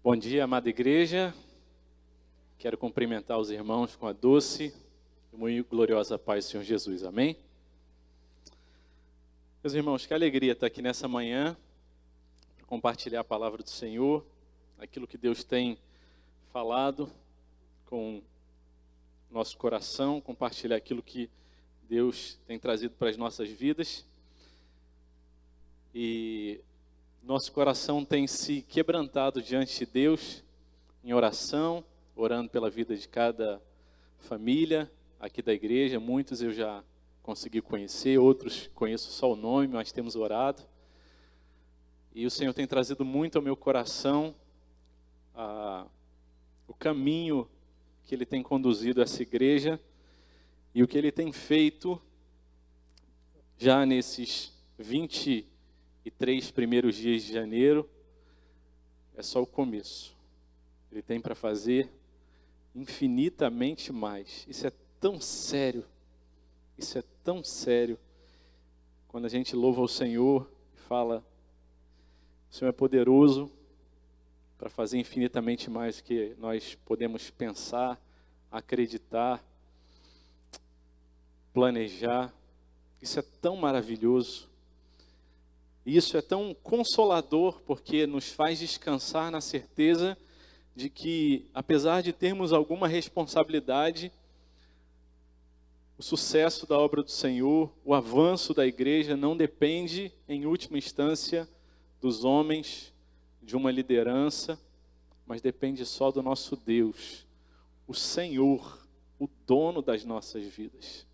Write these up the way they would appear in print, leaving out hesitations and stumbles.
Bom dia, amada igreja. Quero cumprimentar os irmãos com a doce e muito gloriosa paz do Senhor Jesus. Amém? Meus irmãos, que alegria estar aqui nessa manhã para compartilhar a palavra do Senhor, aquilo que Deus tem falado com nosso coração, compartilhar aquilo que Deus tem trazido para as nossas vidas. E nosso coração tem se quebrantado diante de Deus em oração, orando pela vida de cada família aqui da igreja. Muitos eu já consegui conhecer, outros conheço só o nome, mas temos orado. E o Senhor tem trazido muito ao meu coração o caminho que Ele tem conduzido essa igreja e o que Ele tem feito já nesses 23 primeiros dias de janeiro. É só o começo. Ele tem para fazer infinitamente mais. Isso é tão sério. Isso é tão sério. Quando a gente louva o Senhor e fala, o Senhor é poderoso para fazer infinitamente mais do que nós podemos pensar, acreditar, planejar. Isso é tão maravilhoso. Isso é tão consolador, porque nos faz descansar na certeza de que, apesar de termos alguma responsabilidade, o sucesso da obra do Senhor, o avanço da igreja não depende, em última instância, dos homens, de uma liderança, mas depende só do nosso Deus, o Senhor, o dono das nossas vidas.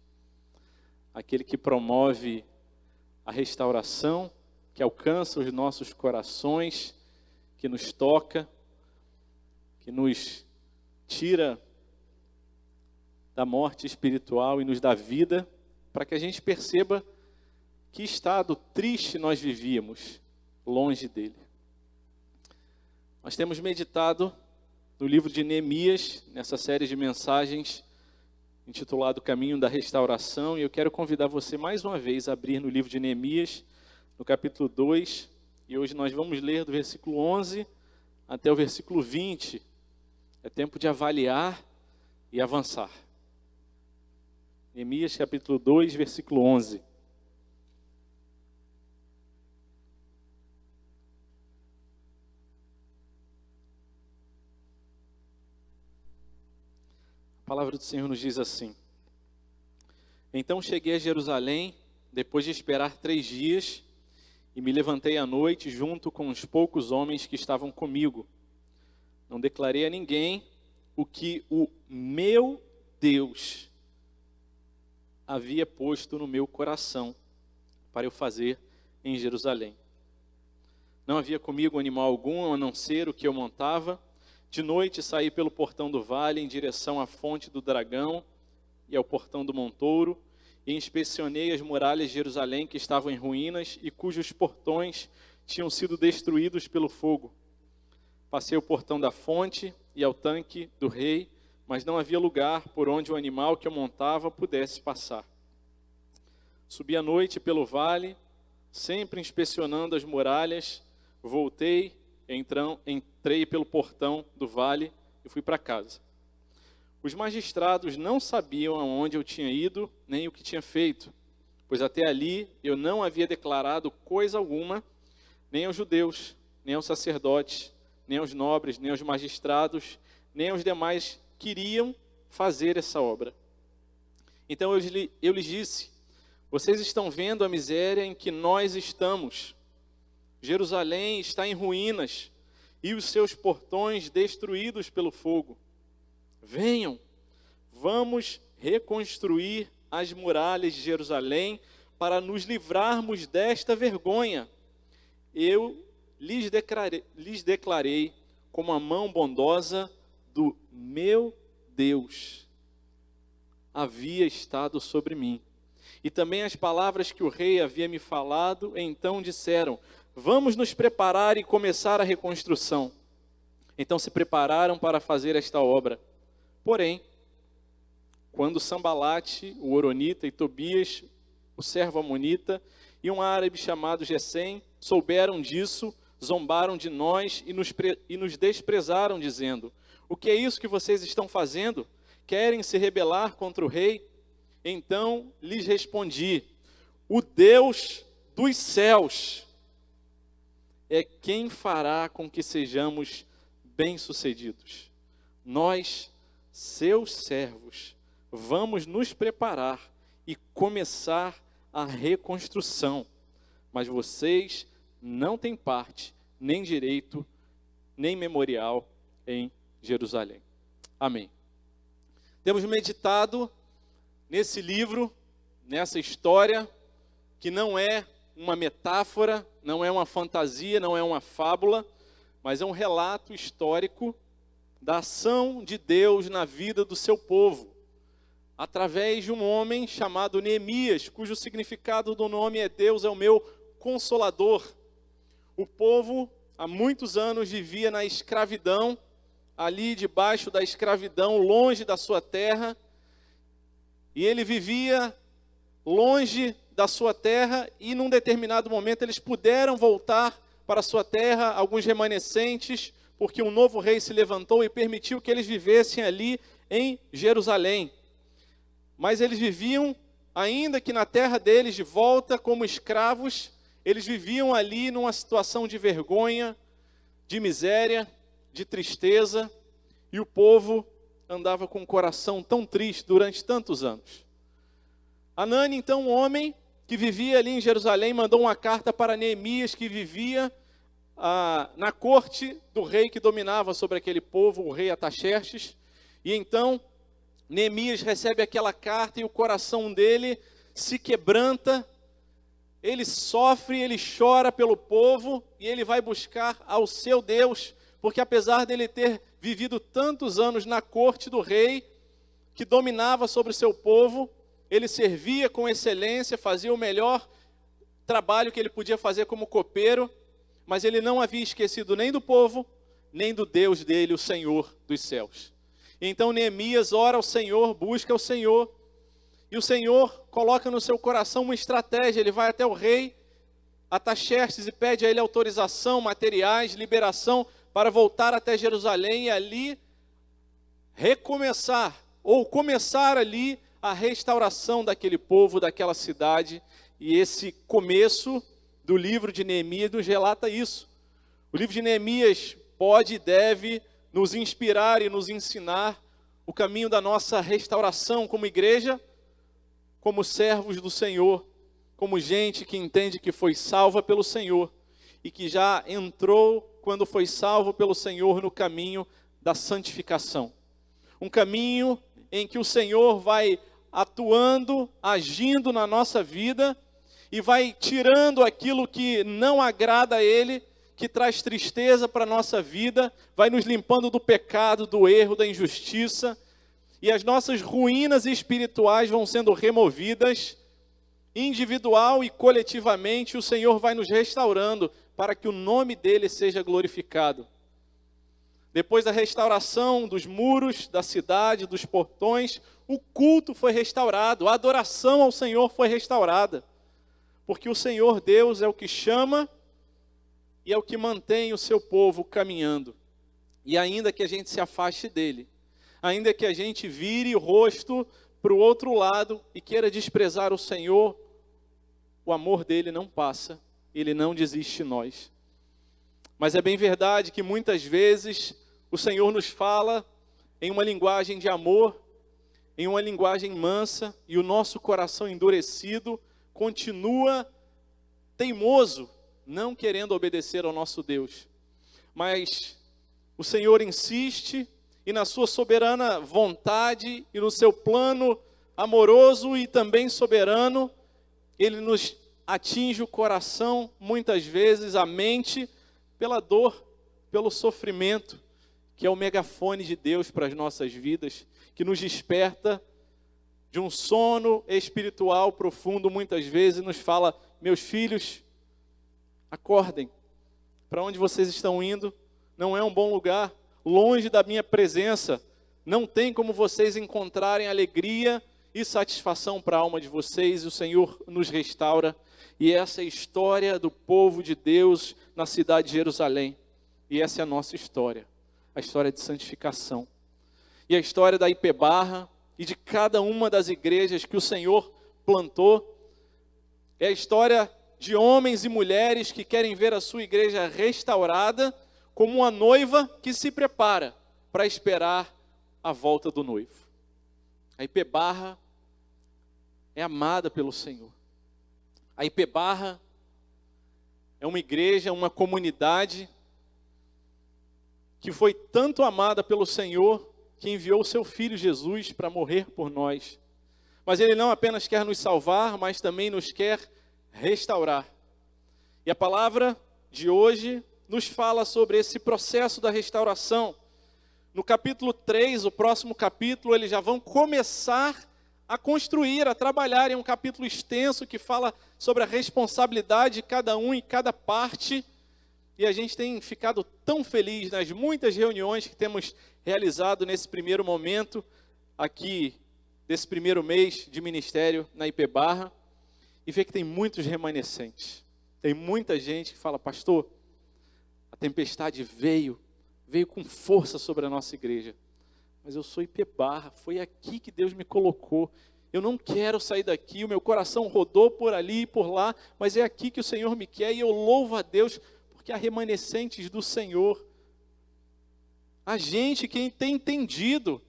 Aquele que promove a restauração, que alcança os nossos corações, que nos toca, que nos tira da morte espiritual e nos dá vida, para que a gente perceba que estado triste nós vivíamos longe dele. Nós temos meditado no livro de Neemias, nessa série de mensagens intitulado Caminho da Restauração, e eu quero convidar você mais uma vez a abrir no livro de Neemias, no capítulo 2, e hoje nós vamos ler do versículo 11 até o versículo 20. É tempo de avaliar e avançar. Neemias capítulo 2, versículo 11. A palavra do Senhor nos diz assim: Então cheguei a Jerusalém, depois de esperar 3 dias, e me levantei à noite junto com os poucos homens que estavam comigo. Não declarei a ninguém o que o meu Deus havia posto no meu coração para eu fazer em Jerusalém. Não havia comigo animal algum, a não ser o que eu montava. De noite saí pelo portão do vale em direção à fonte do dragão e ao portão do montouro, e inspecionei as muralhas de Jerusalém que estavam em ruínas e cujos portões tinham sido destruídos pelo fogo. Passei o portão da fonte e ao tanque do rei, mas não havia lugar por onde o animal que eu montava pudesse passar. Subi à noite pelo vale, sempre inspecionando as muralhas, voltei, entrei pelo portão do vale e fui para casa. Os magistrados não sabiam aonde eu tinha ido, nem o que tinha feito, pois até ali eu não havia declarado coisa alguma, nem aos judeus, nem aos sacerdotes, nem aos nobres, nem aos magistrados, nem aos demais que queriam fazer essa obra. Então eu lhes disse: vocês estão vendo a miséria em que nós estamos. Jerusalém está em ruínas e os seus portões destruídos pelo fogo. Venham, vamos reconstruir as muralhas de Jerusalém para nos livrarmos desta vergonha. Eu lhes declarei como a mão bondosa do meu Deus havia estado sobre mim. E também as palavras que o rei havia me falado, então disseram: vamos nos preparar e começar a reconstrução. Então se prepararam para fazer esta obra. Porém, quando Sambalate, o horonita, e Tobias, o servo amonita, e um árabe chamado Gesem, souberam disso, zombaram de nós e nos desprezaram, dizendo: o que é isso que vocês estão fazendo? Querem se rebelar contra o rei? Então lhes respondi: o Deus dos céus é quem fará com que sejamos bem-sucedidos. Nós, seus servos, vamos nos preparar e começar a reconstrução. Mas vocês não têm parte, nem direito, nem memorial em Jerusalém. Amém. Temos meditado nesse livro, nessa história, que não é uma metáfora, não é uma fantasia, não é uma fábula, mas é um relato histórico da ação de Deus na vida do seu povo, através de um homem chamado Neemias, cujo significado do nome é Deus é o meu consolador. O povo, há muitos anos, vivia na escravidão, ali debaixo da escravidão, longe da sua terra, e ele vivia longe da sua terra, e num determinado momento eles puderam voltar para a sua terra, alguns remanescentes, porque um novo rei se levantou e permitiu que eles vivessem ali em Jerusalém. Mas eles viviam, ainda que na terra deles, de volta como escravos, eles viviam ali numa situação de vergonha, de miséria, de tristeza, e o povo andava com o coração tão triste durante tantos anos. Hanani, então, um homem que vivia ali em Jerusalém, mandou uma carta para Neemias, que vivia na corte do rei que dominava sobre aquele povo, o rei Artaxerxes. E então Neemias recebe aquela carta e o coração dele se quebranta, ele sofre, ele chora pelo povo e ele vai buscar ao seu Deus, porque apesar dele ter vivido tantos anos na corte do rei, que dominava sobre o seu povo, ele servia com excelência, fazia o melhor trabalho que ele podia fazer como copeiro, mas ele não havia esquecido nem do povo, nem do Deus dele, o Senhor dos céus. Então Neemias ora ao Senhor, busca o Senhor, e o Senhor coloca no seu coração uma estratégia. Ele vai até o rei Artaxerxes e pede a ele autorização, materiais, liberação para voltar até Jerusalém e ali recomeçar, ou começar ali a restauração daquele povo, daquela cidade. E esse começo do livro de Neemias nos relata isso. O livro de Neemias pode e deve nos inspirar e nos ensinar o caminho da nossa restauração como igreja, como servos do Senhor, como gente que entende que foi salva pelo Senhor e que já entrou, quando foi salvo pelo Senhor, no caminho da santificação. Um caminho em que o Senhor vai atuando, agindo na nossa vida e vai tirando aquilo que não agrada a Ele, que traz tristeza para a nossa vida, vai nos limpando do pecado, do erro, da injustiça, e as nossas ruínas espirituais vão sendo removidas, individual e coletivamente. O Senhor vai nos restaurando para que o nome dEle seja glorificado. Depois da restauração dos muros da cidade, dos portões, o culto foi restaurado, a adoração ao Senhor foi restaurada, porque o Senhor Deus é o que chama e é o que mantém o seu povo caminhando. E ainda que a gente se afaste dele, ainda que a gente vire o rosto para o outro lado e queira desprezar o Senhor, o amor dele não passa, ele não desiste de nós. Mas é bem verdade que muitas vezes o Senhor nos fala em uma linguagem de amor, em uma linguagem mansa, e o nosso coração endurecido continua teimoso, não querendo obedecer ao nosso Deus. Mas o Senhor insiste, e na sua soberana vontade e no seu plano amoroso e também soberano, Ele nos atinge o coração, muitas vezes a mente, pela dor, pelo sofrimento, que é o megafone de Deus para as nossas vidas, que nos desperta de um sono espiritual profundo muitas vezes e nos fala: meus filhos, acordem, para onde vocês estão indo não é um bom lugar, longe da minha presença, não tem como vocês encontrarem alegria e satisfação para a alma de vocês, e o Senhor nos restaura. E essa é a história do povo de Deus na cidade de Jerusalém. E essa é a nossa história, a história de santificação. E a história da IPBarra e de cada uma das igrejas que o Senhor plantou. É a história de homens e mulheres que querem ver a sua igreja restaurada como uma noiva que se prepara para esperar a volta do noivo. A IPBarra é amada pelo Senhor. A IPBarra é uma igreja, uma comunidade que foi tanto amada pelo Senhor que enviou o seu Filho Jesus para morrer por nós. Mas Ele não apenas quer nos salvar, mas também nos quer restaurar. E a palavra de hoje nos fala sobre esse processo da restauração. No capítulo 3, o próximo capítulo, eles já vão começar a construir, a trabalhar. É um capítulo extenso que fala sobre a responsabilidade de cada um e cada parte. E a gente tem ficado tão feliz nas muitas reuniões que temos realizado nesse primeiro momento, aqui, desse primeiro mês de ministério na IPBarra, e ver que tem muitos remanescentes. Tem muita gente que fala, pastor, a tempestade veio com força sobre a nossa igreja. Mas eu sou IPBarra, foi aqui que Deus me colocou. Eu não quero sair daqui, o meu coração rodou por ali e por lá, mas é aqui que o Senhor me quer e eu louvo a Deus, porque há remanescentes do Senhor. A gente que tem entendido,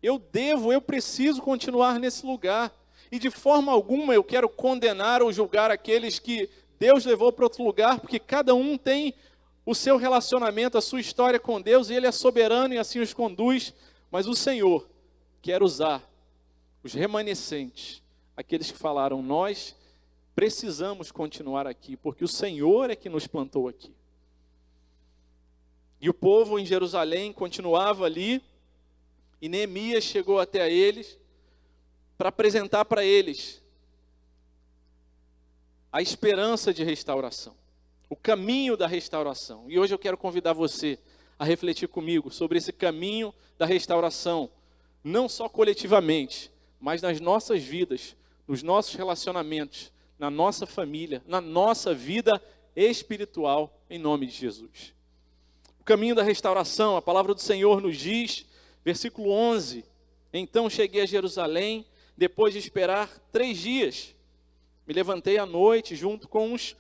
eu preciso continuar nesse lugar. E de forma alguma eu quero condenar ou julgar aqueles que Deus levou para outro lugar, porque cada um tem o seu relacionamento, a sua história com Deus, e Ele é soberano e assim os conduz. Mas o Senhor quer usar os remanescentes, aqueles que falaram, nós precisamos continuar aqui, porque o Senhor é que nos plantou aqui. E o povo em Jerusalém continuava ali, e Neemias chegou até eles, para apresentar para eles a esperança de restauração, o caminho da restauração. E hoje eu quero convidar você a refletir comigo sobre esse caminho da restauração, não só coletivamente, mas nas nossas vidas, nos nossos relacionamentos, na nossa família, na nossa vida espiritual, em nome de Jesus. O caminho da restauração, a palavra do Senhor nos diz, versículo 11, então cheguei a Jerusalém, depois de esperar 3 dias, me levantei à noite junto com uns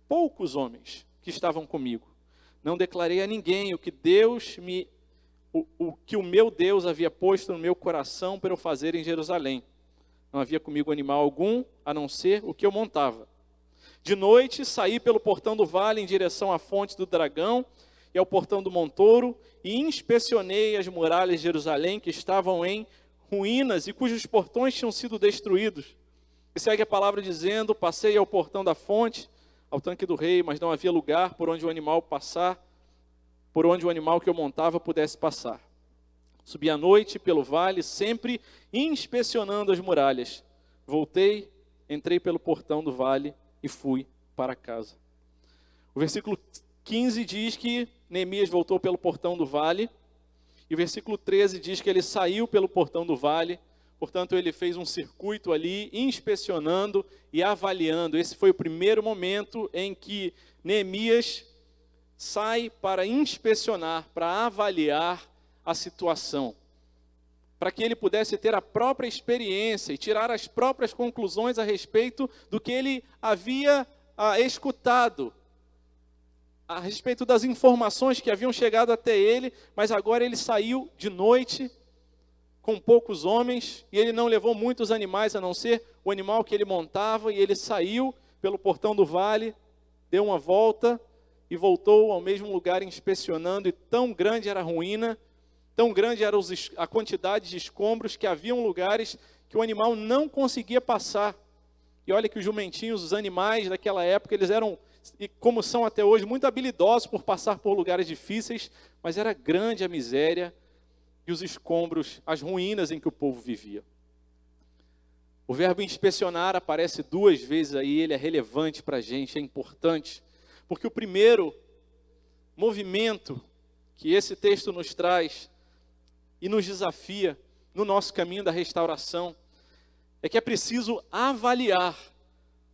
poucos homens que estavam comigo. Não declarei a ninguém o que o meu Deus havia posto no meu coração para eu fazer em Jerusalém. Não havia comigo animal algum, a não ser o que eu montava. De noite, saí pelo portão do vale em direção à fonte do dragão e ao portão do montouro, e inspecionei as muralhas de Jerusalém que estavam em ruínas e cujos portões tinham sido destruídos. E segue a palavra dizendo, passei ao portão da fonte, ao tanque do rei, mas não havia lugar por onde o animal que eu montava pudesse passar. Subi à noite pelo vale, sempre inspecionando as muralhas. Voltei, entrei pelo portão do vale e fui para casa. O versículo 15 diz que Neemias voltou pelo portão do vale, e o versículo 13 diz que ele saiu pelo portão do vale, portanto ele fez um circuito ali, inspecionando e avaliando. Esse foi o primeiro momento em que Neemias sai para inspecionar, para avaliar a situação, para que ele pudesse ter a própria experiência e tirar as próprias conclusões a respeito do que ele havia escutado, a respeito das informações que haviam chegado até ele, mas agora ele saiu de noite com poucos homens, e ele não levou muitos animais, a não ser o animal que ele montava, e ele saiu pelo portão do vale, deu uma volta, e voltou ao mesmo lugar inspecionando, e tão grande era a ruína, tão grande era a quantidade de escombros, que haviam lugares que o animal não conseguia passar. E olha que os jumentinhos, os animais daquela época, eles eram, e como são até hoje, muito habilidosos por passar por lugares difíceis, mas era grande a miséria e os escombros, as ruínas em que o povo vivia. O verbo inspecionar aparece 2 vezes aí, ele é relevante para a gente, é importante, porque o primeiro movimento que esse texto nos traz e nos desafia no nosso caminho da restauração é que é preciso avaliar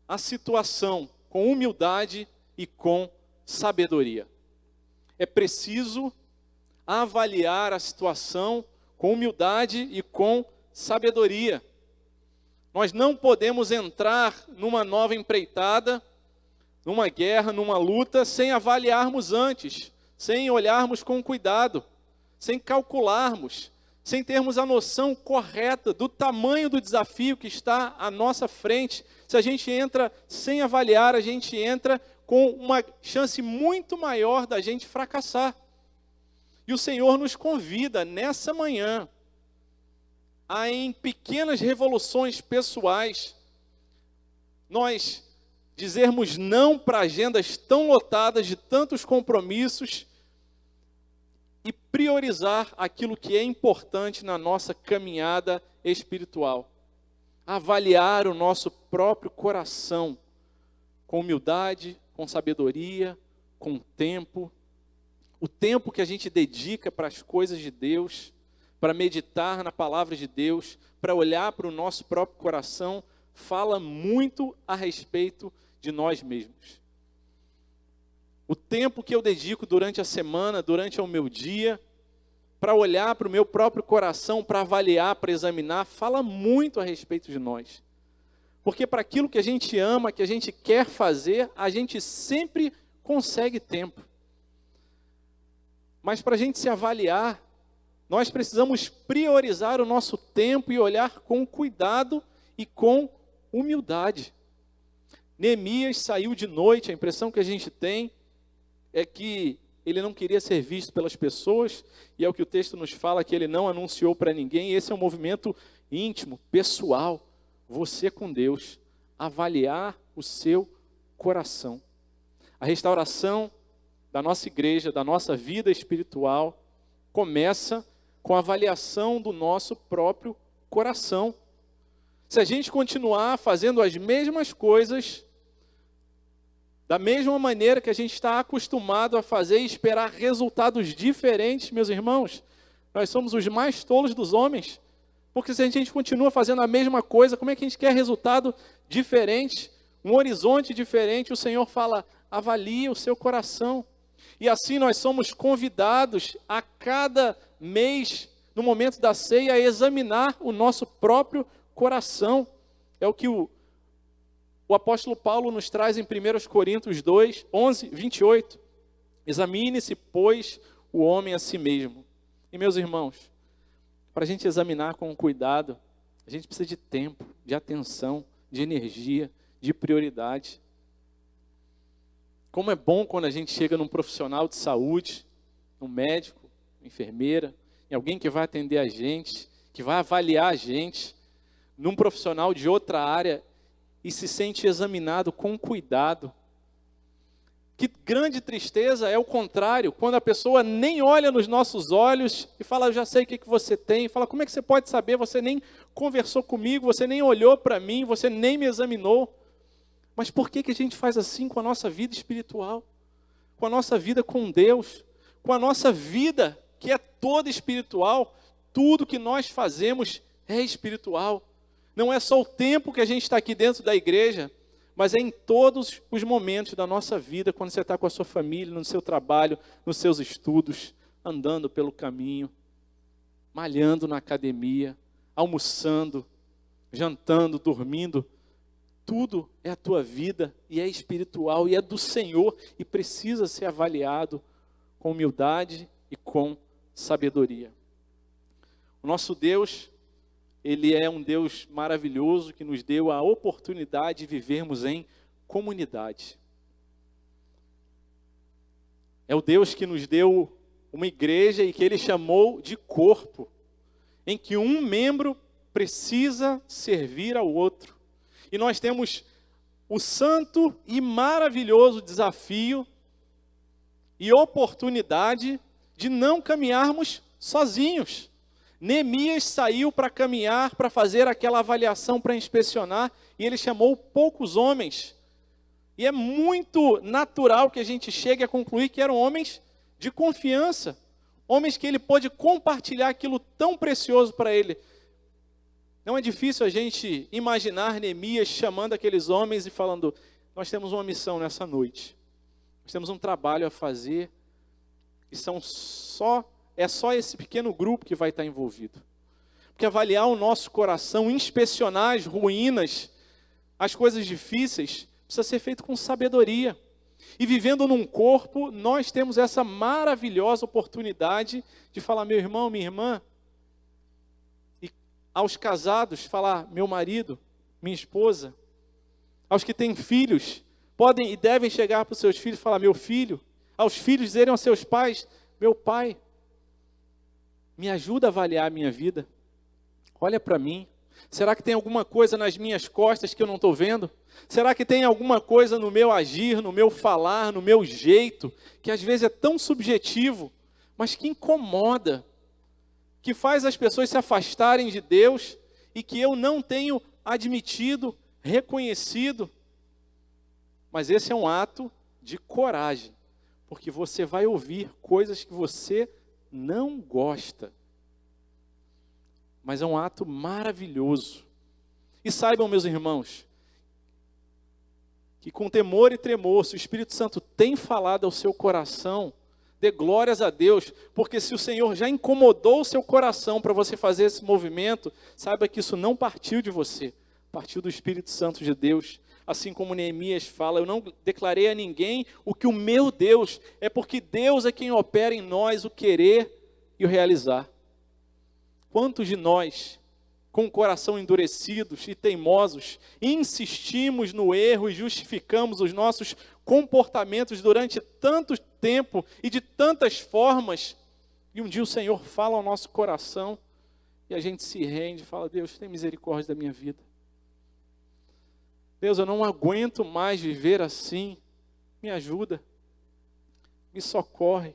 a situação com humildade e com sabedoria. É preciso avaliar a situação com humildade e com sabedoria. Nós não podemos entrar numa nova empreitada, numa guerra, numa luta, sem avaliarmos antes, sem olharmos com cuidado, sem calcularmos, sem termos a noção correta do tamanho do desafio que está à nossa frente. Se a gente entra sem avaliar, a gente entra com uma chance muito maior da gente fracassar. E o Senhor nos convida nessa manhã a, em pequenas revoluções pessoais, nós dizermos não para agendas tão lotadas de tantos compromissos e priorizar aquilo que é importante na nossa caminhada espiritual. Avaliar o nosso próprio coração com humildade, com sabedoria, com tempo. O tempo que a gente dedica para as coisas de Deus, para meditar na palavra de Deus, para olhar para o nosso próprio coração, fala muito a respeito de nós mesmos. O tempo que eu dedico durante a semana, durante o meu dia, para olhar para o meu próprio coração, para avaliar, para examinar, fala muito a respeito de nós. Porque para aquilo que a gente ama, que a gente quer fazer, a gente sempre consegue tempo. Mas para a gente se avaliar, nós precisamos priorizar o nosso tempo e olhar com cuidado e com humildade. Neemias saiu de noite, a impressão que a gente tem é que ele não queria ser visto pelas pessoas, e é o que o texto nos fala, que ele não anunciou para ninguém. Esse é um movimento íntimo, pessoal, você com Deus, avaliar o seu coração. A restauração da nossa igreja, da nossa vida espiritual, começa com a avaliação do nosso próprio coração. Se a gente continuar fazendo as mesmas coisas, da mesma maneira que a gente está acostumado a fazer e esperar resultados diferentes, meus irmãos, nós somos os mais tolos dos homens. Porque se a gente continua fazendo a mesma coisa, como é que a gente quer resultado diferente, um horizonte diferente? O Senhor fala, avalie o seu coração. E assim nós somos convidados a cada mês, no momento da ceia, a examinar o nosso próprio coração. É o que o apóstolo Paulo nos traz em 1 Coríntios 2, 11, 28. Examine-se, pois, o homem a si mesmo. E meus irmãos, para a gente examinar com cuidado, a gente precisa de tempo, de atenção, de energia, de prioridade. Como é bom quando a gente chega num profissional de saúde, um médico, uma enfermeira, em alguém que vai atender a gente, que vai avaliar a gente, num profissional de outra área, e se sente examinado com cuidado. Que grande tristeza é o contrário, quando a pessoa nem olha nos nossos olhos e fala, eu já sei o que você tem, fala, como é que você pode saber? Você nem conversou comigo, você nem olhou para mim, você nem me examinou. Mas por que a gente faz assim com a nossa vida espiritual? Com a nossa vida com Deus? Com a nossa vida, que é toda espiritual? Tudo que nós fazemos é espiritual. Não é só o tempo que a gente está aqui dentro da igreja, mas é em todos os momentos da nossa vida, quando você está com a sua família, no seu trabalho, nos seus estudos, andando pelo caminho, malhando na academia, almoçando, jantando, dormindo. Tudo é a tua vida e é espiritual e é do Senhor e precisa ser avaliado com humildade e com sabedoria. O nosso Deus, Ele é um Deus maravilhoso que nos deu a oportunidade de vivermos em comunidade. É o Deus que nos deu uma igreja e que Ele chamou de corpo, em que um membro precisa servir ao outro. E nós temos o santo e maravilhoso desafio e oportunidade de não caminharmos sozinhos. Neemias saiu para caminhar, para fazer aquela avaliação, para inspecionar, e ele chamou poucos homens. E é muito natural que a gente chegue a concluir que eram homens de confiança, homens que ele pôde compartilhar aquilo tão precioso para ele. Não é difícil a gente imaginar Neemias chamando aqueles homens e falando: nós temos uma missão nessa noite. Nós temos um trabalho a fazer. E é só esse pequeno grupo que vai estar envolvido. Porque avaliar o nosso coração, inspecionar as ruínas, as coisas difíceis, precisa ser feito com sabedoria. E vivendo num corpo, nós temos essa maravilhosa oportunidade de falar: meu irmão, minha irmã. E aos casados, falar: meu marido, minha esposa. Aos que têm filhos, podem e devem chegar para os seus filhos e falar: meu filho. Aos filhos dizerem aos seus pais: meu pai, me ajuda a avaliar a minha vida. Olha para mim. Será que tem alguma coisa nas minhas costas que eu não estou vendo? Será que tem alguma coisa no meu agir, no meu falar, no meu jeito, que às vezes é tão subjetivo, mas que incomoda, que faz as pessoas se afastarem de Deus e que eu não tenho admitido, reconhecido? Mas esse é um ato de coragem, porque você vai ouvir coisas que você não gosta. Mas é um ato maravilhoso. E saibam, meus irmãos, que com temor e tremor, se o Espírito Santo tem falado ao seu coração, dê glórias a Deus, porque se o Senhor já incomodou o seu coração para você fazer esse movimento, saiba que isso não partiu de você, partiu do Espírito Santo de Deus. Assim como Neemias fala: eu não declarei a ninguém o que o meu Deus, é porque Deus é quem opera em nós o querer e o realizar. Quantos de nós, com o coração endurecidos e teimosos, insistimos no erro e justificamos os nossos comportamentos durante tanto tempo e de tantas formas, e um dia o Senhor fala ao nosso coração e a gente se rende e fala: Deus, tem misericórdia da minha vida. Deus, eu não aguento mais viver assim, me ajuda, me socorre.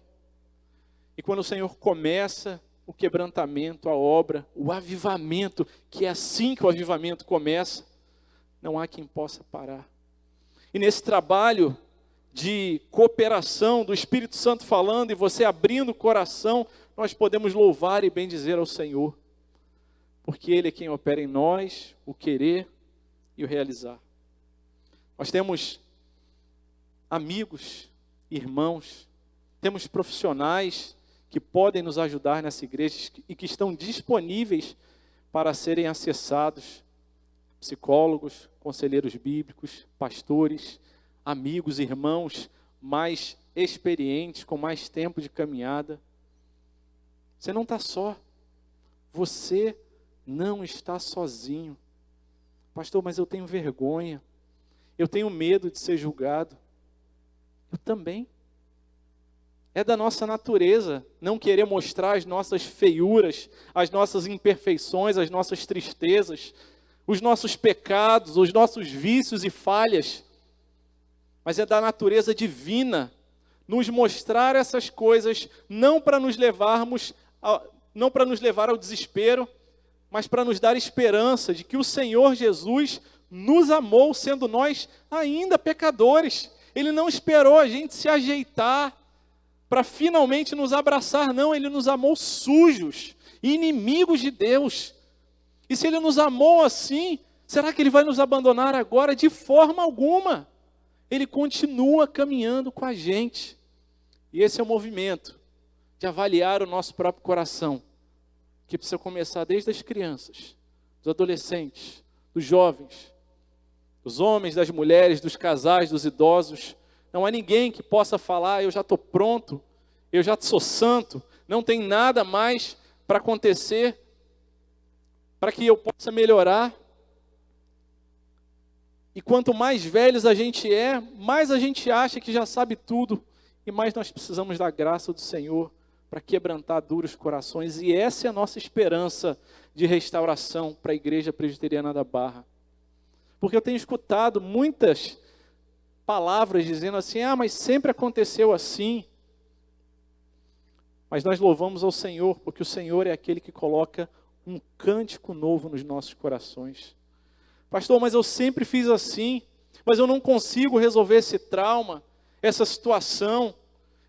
E quando o Senhor começa o quebrantamento, a obra, o avivamento, que é assim que o avivamento começa, não há quem possa parar. E nesse trabalho de cooperação do Espírito Santo falando e você abrindo o coração, nós podemos louvar e bendizer ao Senhor, porque Ele é quem opera em nós o querer e o realizar. Nós temos amigos, irmãos, temos profissionais que podem nos ajudar nessa igreja e que estão disponíveis para serem acessados: psicólogos, conselheiros bíblicos, pastores, amigos, irmãos mais experientes, com mais tempo de caminhada. Você não está só, você não está sozinho. Pastor, mas eu tenho vergonha, eu tenho medo de ser julgado. Eu também. É da nossa natureza não querer mostrar as nossas feiuras, as nossas imperfeições, as nossas tristezas, os nossos pecados, os nossos vícios e falhas. Mas é da natureza divina nos mostrar essas coisas, não para nos levar ao desespero, mas para nos dar esperança de que o Senhor Jesus nos amou, sendo nós ainda pecadores. Ele não esperou a gente se ajeitar para finalmente nos abraçar, não. Ele nos amou sujos, inimigos de Deus. E se Ele nos amou assim, será que Ele vai nos abandonar agora? De forma alguma. Ele continua caminhando com a gente. E esse é o movimento de avaliar o nosso próprio coração, que precisa começar desde as crianças, dos adolescentes, dos jovens, dos homens, das mulheres, dos casais, dos idosos. Não há ninguém que possa falar: eu já estou pronto, eu já sou santo, não tem nada mais para acontecer, para que eu possa melhorar. E quanto mais velhos a gente é, mais a gente acha que já sabe tudo, e mais nós precisamos da graça do Senhor para quebrantar duros corações. E essa é a nossa esperança de restauração para a Igreja Presbiteriana da Barra. Porque eu tenho escutado muitas palavras dizendo assim: mas sempre aconteceu assim. Mas nós louvamos ao Senhor, porque o Senhor é aquele que coloca um cântico novo nos nossos corações. Pastor, mas eu sempre fiz assim, mas eu não consigo resolver esse trauma, essa situação,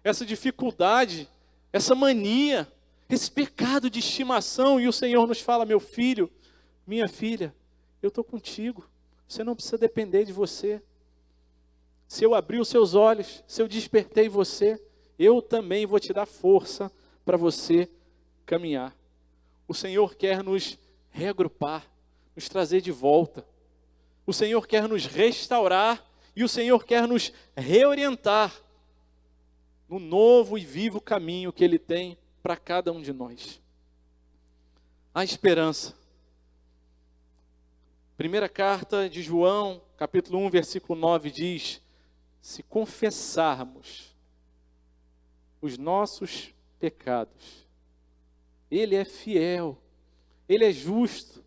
essa dificuldade, essa mania, esse pecado de estimação. E o Senhor nos fala: meu filho, minha filha, eu estou contigo. Você não precisa depender de você. Se eu abrir os seus olhos, se eu despertei você, eu também vou te dar força para você caminhar. O Senhor quer nos reagrupar, nos trazer de volta. O Senhor quer nos restaurar e o Senhor quer nos reorientar no novo e vivo caminho que Ele tem para cada um de nós. A esperança. Primeira carta de João, capítulo 1, versículo 9 diz: se confessarmos os nossos pecados, Ele é fiel, Ele é justo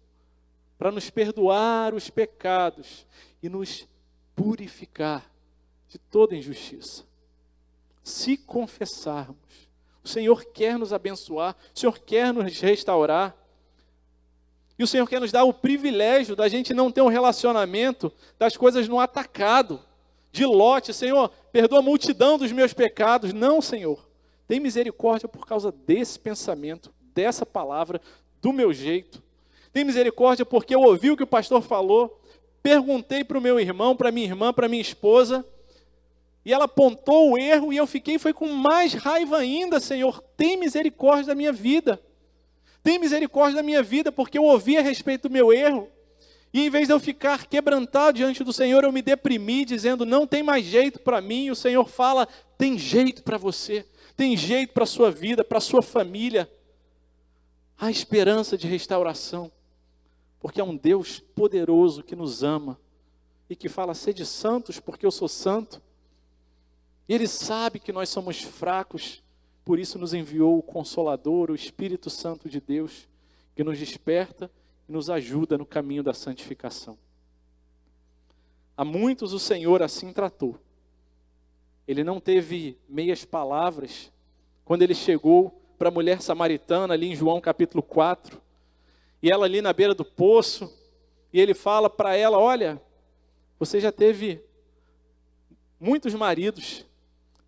para nos perdoar os pecados e nos purificar de toda injustiça. Se confessarmos, o Senhor quer nos abençoar, o Senhor quer nos restaurar. E o Senhor quer nos dar o privilégio da gente não ter um relacionamento das coisas no atacado, de lote. Senhor, perdoa a multidão dos meus pecados. Não, Senhor. Tem misericórdia por causa desse pensamento, dessa palavra, do meu jeito. Tem misericórdia porque eu ouvi o que o pastor falou, perguntei para o meu irmão, para minha irmã, para minha esposa, e ela apontou o erro e eu foi com mais raiva ainda. Senhor, tem misericórdia da minha vida. Tem misericórdia da minha vida, porque eu ouvi a respeito do meu erro, e em vez de eu ficar quebrantado diante do Senhor, eu me deprimi, dizendo, não tem mais jeito para mim. E o Senhor fala, tem jeito para você, tem jeito para a sua vida, para a sua família. Há esperança de restauração, porque é um Deus poderoso que nos ama, e que fala, sede santos, porque eu sou santo. E Ele sabe que nós somos fracos, por isso nos enviou o Consolador, o Espírito Santo de Deus, que nos desperta e nos ajuda no caminho da santificação. A muitos o Senhor assim tratou. Ele não teve meias palavras quando Ele chegou para a mulher samaritana ali em João capítulo 4, e ela ali na beira do poço, e Ele fala para ela, olha, você já teve muitos maridos.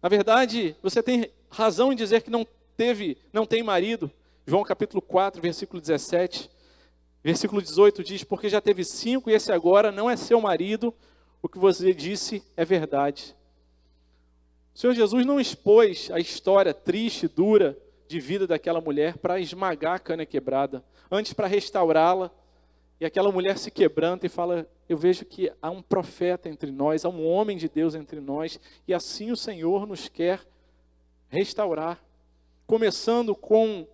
Na verdade, você tem razão em dizer que não tem marido. João capítulo 4, versículo 17. Versículo 18 diz, porque já teve 5 e esse agora não é seu marido, o que você disse é verdade. O Senhor Jesus não expôs a história triste, dura, de vida daquela mulher para esmagar a cana quebrada, antes para restaurá-la. E aquela mulher se quebranta e fala, eu vejo que há um profeta entre nós, há um homem de Deus entre nós, e assim o Senhor nos quer restaurar, começando com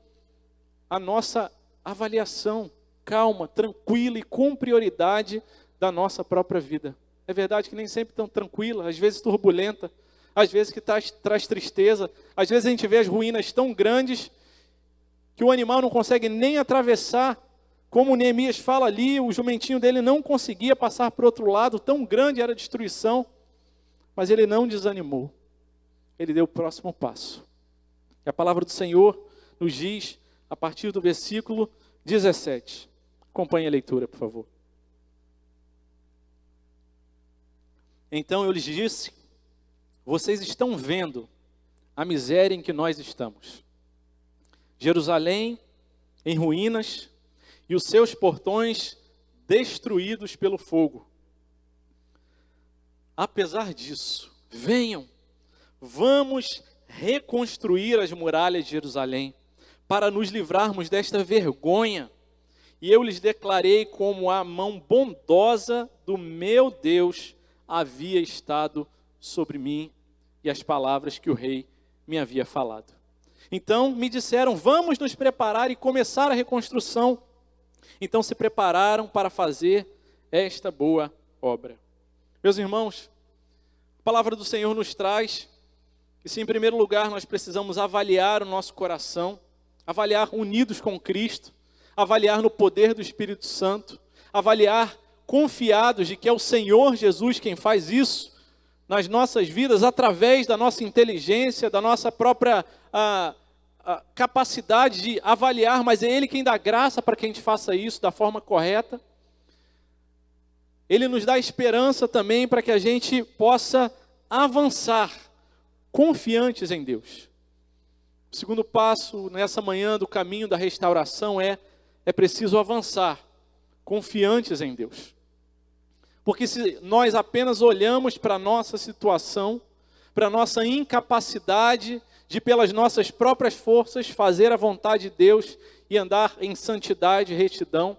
a nossa avaliação calma, tranquila e com prioridade da nossa própria vida. É verdade que nem sempre tão tranquila, às vezes turbulenta, às vezes que traz tristeza, às vezes a gente vê as ruínas tão grandes que o animal não consegue nem atravessar, como Neemias fala ali, o jumentinho dele não conseguia passar para o outro lado, tão grande era a destruição, mas ele não desanimou. Ele deu o próximo passo. E a palavra do Senhor nos diz, a partir do versículo 17. Acompanhe a leitura, por favor. Então eu lhes disse, vocês estão vendo a miséria em que nós estamos. Jerusalém em ruínas e os seus portões destruídos pelo fogo. Apesar disso, venham, vamos reconstruir as muralhas de Jerusalém, para nos livrarmos desta vergonha. E eu lhes declarei como a mão bondosa do meu Deus havia estado sobre mim, e as palavras que o rei me havia falado. Então me disseram, vamos nos preparar e começar a reconstrução. Então se prepararam para fazer esta boa obra. Meus irmãos, a palavra do Senhor nos traz que se em primeiro lugar nós precisamos avaliar o nosso coração, avaliar unidos com Cristo, avaliar no poder do Espírito Santo, avaliar confiados de que é o Senhor Jesus quem faz isso nas nossas vidas, através da nossa inteligência, da nossa própria capacidade de avaliar, mas é Ele quem dá graça para que a gente faça isso da forma correta. Ele nos dá esperança também para que a gente possa avançar confiantes em Deus. O segundo passo nessa manhã do caminho da restauração é preciso avançar confiantes em Deus. Porque se nós apenas olhamos para a nossa situação, para a nossa incapacidade de, pelas nossas próprias forças, fazer a vontade de Deus e andar em santidade e retidão,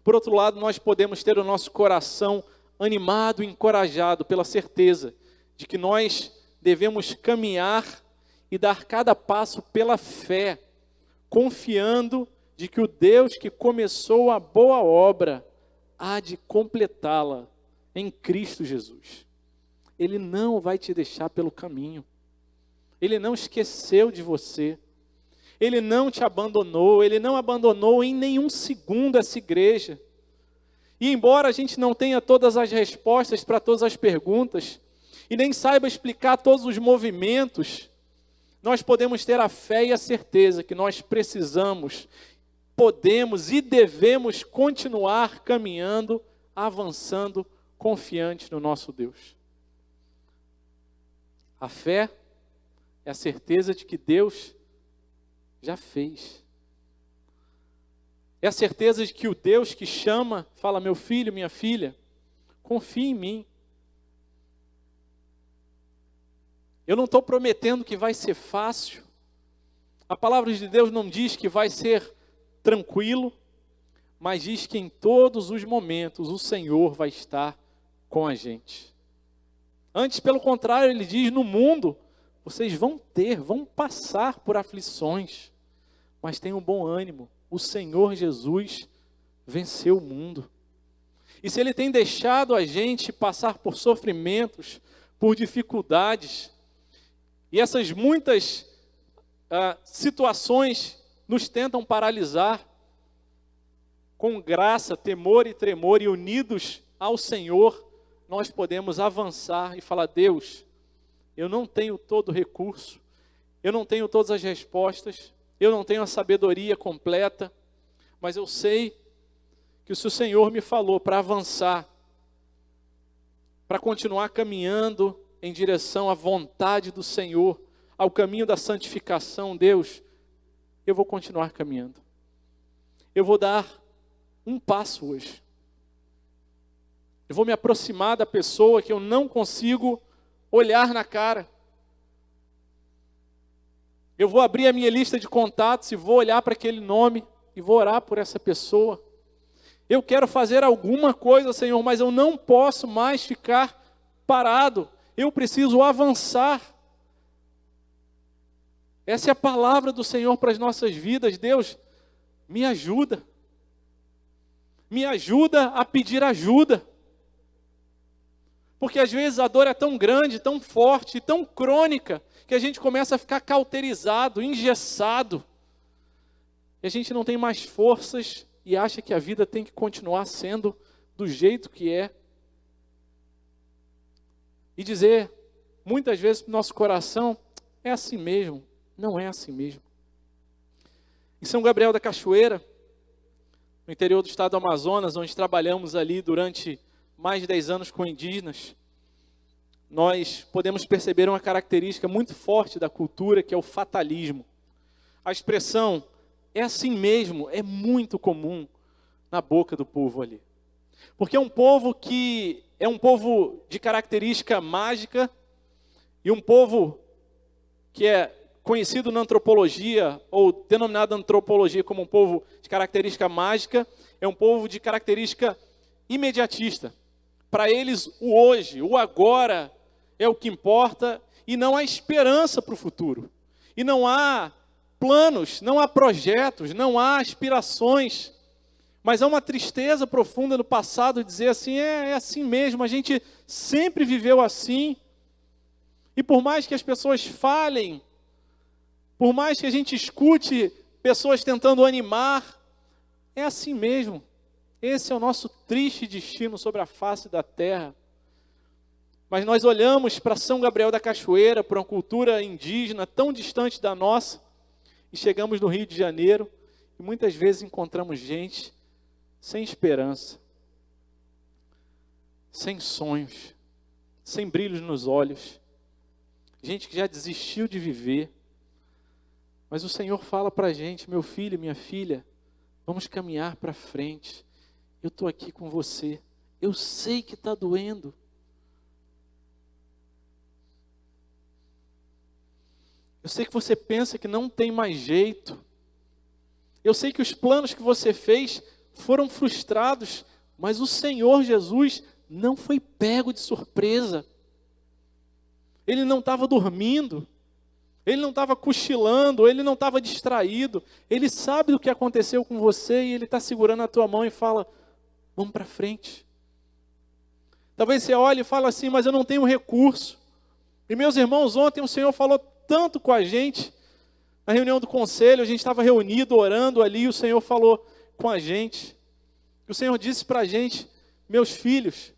por outro lado, nós podemos ter o nosso coração animado e encorajado pela certeza de que nós devemos caminhar e dar cada passo pela fé, confiando de que o Deus que começou a boa obra há de completá-la em Cristo Jesus. Ele não vai te deixar pelo caminho. Ele não esqueceu de você. Ele não te abandonou. Ele não abandonou em nenhum segundo essa igreja. E embora a gente não tenha todas as respostas para todas as perguntas, e nem saiba explicar todos os movimentos, nós podemos ter a fé e a certeza que nós precisamos, podemos e devemos continuar caminhando, avançando, confiante no nosso Deus. A fé é a certeza de que Deus já fez. É a certeza de que o Deus que chama, fala, meu filho, minha filha, confie em mim. Eu não estou prometendo que vai ser fácil. A palavra de Deus não diz que vai ser tranquilo, mas diz que em todos os momentos o Senhor vai estar com a gente. Antes, pelo contrário, ele diz, no mundo, vocês vão passar por aflições, mas tenham bom ânimo. O Senhor Jesus venceu o mundo. E se Ele tem deixado a gente passar por sofrimentos, por dificuldades, e essas muitas situações nos tentam paralisar, com graça, temor e tremor e unidos ao Senhor, nós podemos avançar e falar, Deus, eu não tenho todo o recurso, eu não tenho todas as respostas, eu não tenho a sabedoria completa, mas eu sei que se o Senhor me falou para avançar, para continuar caminhando em direção à vontade do Senhor, ao caminho da santificação, Deus, eu vou continuar caminhando. Eu vou dar um passo hoje. Eu vou me aproximar da pessoa que eu não consigo olhar na cara. Eu vou abrir a minha lista de contatos e vou olhar para aquele nome e vou orar por essa pessoa. Eu quero fazer alguma coisa, Senhor, mas eu não posso mais ficar parado. Eu preciso avançar. Essa é a palavra do Senhor para as nossas vidas. Deus, me ajuda. Me ajuda a pedir ajuda. Porque às vezes a dor é tão grande, tão forte, tão crônica, que a gente começa a ficar cauterizado, engessado. E a gente não tem mais forças e acha que a vida tem que continuar sendo do jeito que é. E dizer, muitas vezes para o nosso coração, é assim mesmo. Não é assim mesmo. Em São Gabriel da Cachoeira, no interior do estado do Amazonas, onde trabalhamos ali durante mais de 10 anos com indígenas, nós podemos perceber uma característica muito forte da cultura, que é o fatalismo. A expressão, é assim mesmo, é muito comum na boca do povo ali. Porque é um povo de característica mágica, e um povo que é conhecido na antropologia, ou denominado antropologia como um povo de característica mágica, é um povo de característica imediatista. Para eles, o hoje, o agora é o que importa, e não há esperança para o futuro. E não há planos, não há projetos, não há aspirações. Mas há uma tristeza profunda no passado de dizer assim, é assim mesmo, a gente sempre viveu assim. E por mais que as pessoas falem, por mais que a gente escute pessoas tentando animar, é assim mesmo. Esse é o nosso triste destino sobre a face da terra. Mas nós olhamos para São Gabriel da Cachoeira, para uma cultura indígena tão distante da nossa, e chegamos no Rio de Janeiro, e muitas vezes encontramos gente sem esperança, sem sonhos, sem brilhos nos olhos, gente que já desistiu de viver. Mas o Senhor fala para a gente, meu filho, minha filha, vamos caminhar para frente. eu estou aqui com você. Eu sei que está doendo. Eu sei que você pensa que não tem mais jeito. Eu sei que os planos que você fez foram frustrados, mas o Senhor Jesus não foi pego de surpresa. Ele não estava dormindo, ele não estava cochilando, ele não estava distraído. Ele sabe do que aconteceu com você e ele está segurando a tua mão e fala, vamos para frente. Talvez você olhe e fale assim, mas eu não tenho recurso. E meus irmãos, ontem o Senhor falou tanto com a gente. Na reunião do conselho, a gente estava reunido, orando ali, e o Senhor falou com a gente. O Senhor disse para a gente, meus filhos,